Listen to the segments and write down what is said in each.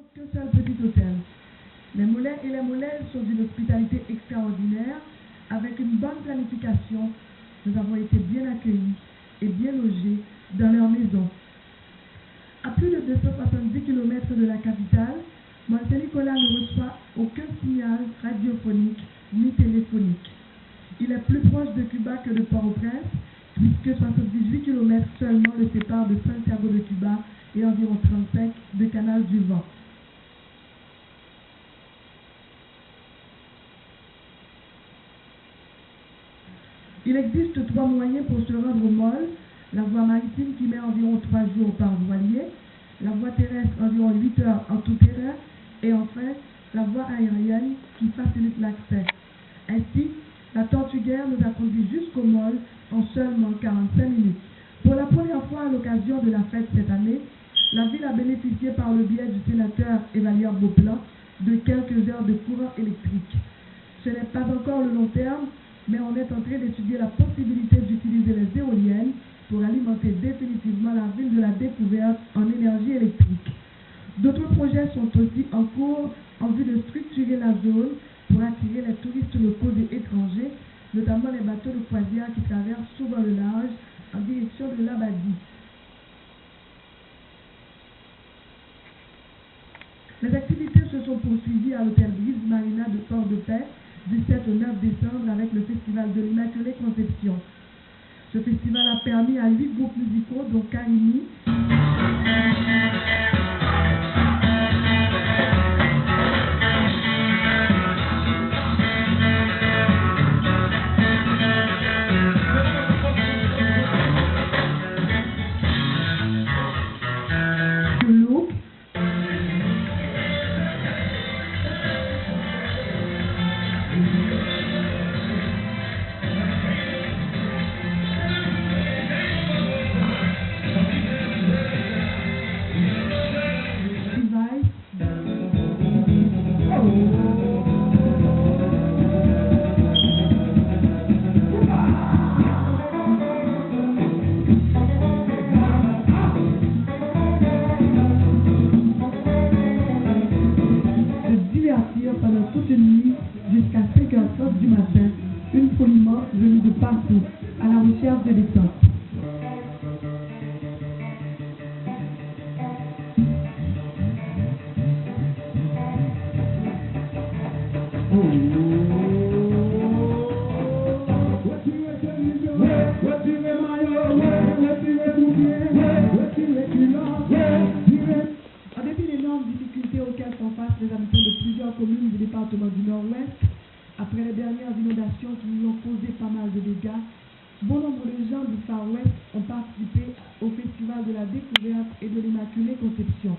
compte qu'un seul petit hôtel. Les Moulins et les Moulins sont d'une hospitalité extraordinaire, avec une bonne planification. Nous avons été bien accueillis et bien logés dans leur maison. À plus de 270 km de la capitale, Mont-Saint-Nicolas ne reçoit aucun signal radiophonique ni téléphonique. Il est plus proche de Cuba que de Port-au-Prince, puisque 78 km seulement le séparent de Santiago de Cuba et environ 35 de Canal du Vent. Il existe 3 moyens pour se rendre au mall: la voie maritime qui met environ 3 jours par voilier, la voie terrestre environ 8 heures en tout terrain, et enfin la voie aérienne qui facilite l'accès. Ainsi, la Tortuguère nous a conduits jusqu'au mall en seulement 45 minutes. Pour la première fois à l'occasion de la fête cette année, la ville a bénéficié par le biais du sénateur Evalier Beauplan de quelques heures de courant électrique. Ce n'est pas encore le long terme, mais on est en train d'étudier la possibilité d'utiliser les éoliennes pour alimenter définitivement la ville de la Découverte en énergie électrique. D'autres projets sont aussi en cours en vue de structurer la zone pour attirer les touristes locaux et étrangers, notamment les bateaux de croisière qui traversent souvent le large en direction de l'Abadie. Les activités se sont poursuivies à l'hôtel Brise Marina de Port-de-Paix du 7 au 9 décembre avec le festival de l'Immaculée Conception. Ce festival a permis à 8 groupes musicaux, dont Karimi, Look, pendant toute une nuit jusqu'à 5h30 du matin, une foule immense venue de partout à la recherche de détente. En dépit des énormes difficultés auxquelles font face les habitants de plusieurs communes du département du Nord-Ouest, après les dernières inondations qui nous ont causé pas mal de dégâts, bon nombre de gens du Far West ont participé au Festival de la Découverte et de l'Immaculée Conception.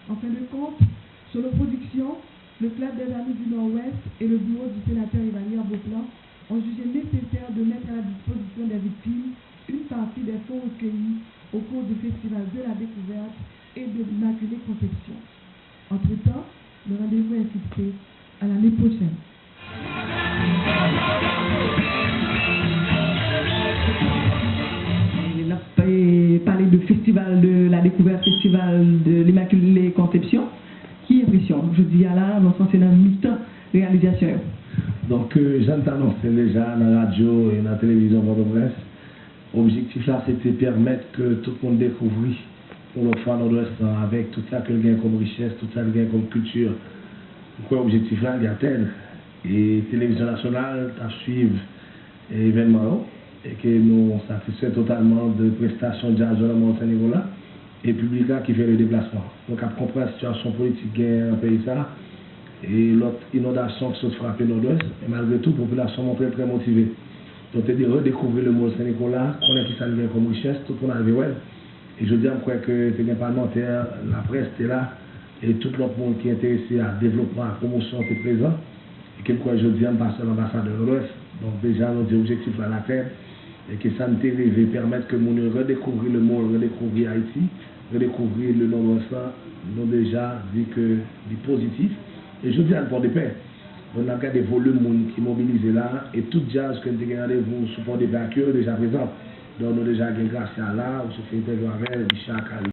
En fin de compte, sur nos productions, le Club des Amis du Nord-Ouest et le bureau du sénateur Evalier Beauplan ont jugé nécessaire de mettre à la disposition des victimes une partie des fonds recueillis au cours du Festival de la Découverte et de l'Immaculée Conception. Entre-temps, le rendez-vous est fixé à l'année prochaine. Il a parlé de Festival de la Découverte, Festival de l'Immaculée Conception. Qui est impression? Je dis à la, dans c'est dans mi-temps réalisation. Donc, j'en t'annonce déjà dans la radio et dans la télévision Port-au-Prince. L'objectif là, c'était permettre que tout le monde découvre pour notre fois nord-ouest avec tout ça qu'il y a comme richesse, tout ça qu'il y a comme culture. Pourquoi l'objectif là, il y a tel. Et télévision nationale, à suivre l'événement et que nous satisfait totalement de prestations de jazz dans Mont-Saint-Nicolas et public là qui fait le déplacement. Donc, à comprendre la situation politique dans le pays ça et l'autre inondation qui se frappe nord-ouest, et malgré tout, la population est très motivée. Donc, c'est de redécouvrir le Mont-Saint-Nicolas, connaître qui ça vient comme richesse, tout le monde avait ouais. Et je dis encore que c'est parlementaire, la presse est là, et tout le monde qui est intéressé à développement, à la promotion est présent. Et que quoi je dis, on passe à l'ambassadeur de l'Ouest. Donc déjà, notre objectif à la terre, et que ça nous rêvé permettre que nous redécouvrir le monde, redécouvrir Haïti, redécouvrir le Nord-Ouest, nous déjà dit que du positif. Et je dis à Port-de-Paix, on a des volumes qui mobilisent là, et tout jazz que nous avons rendez-vous sur Port-de-Paix déjà présent. Donc nous déjà grâce à là, on se fait interview avec Richard Kali.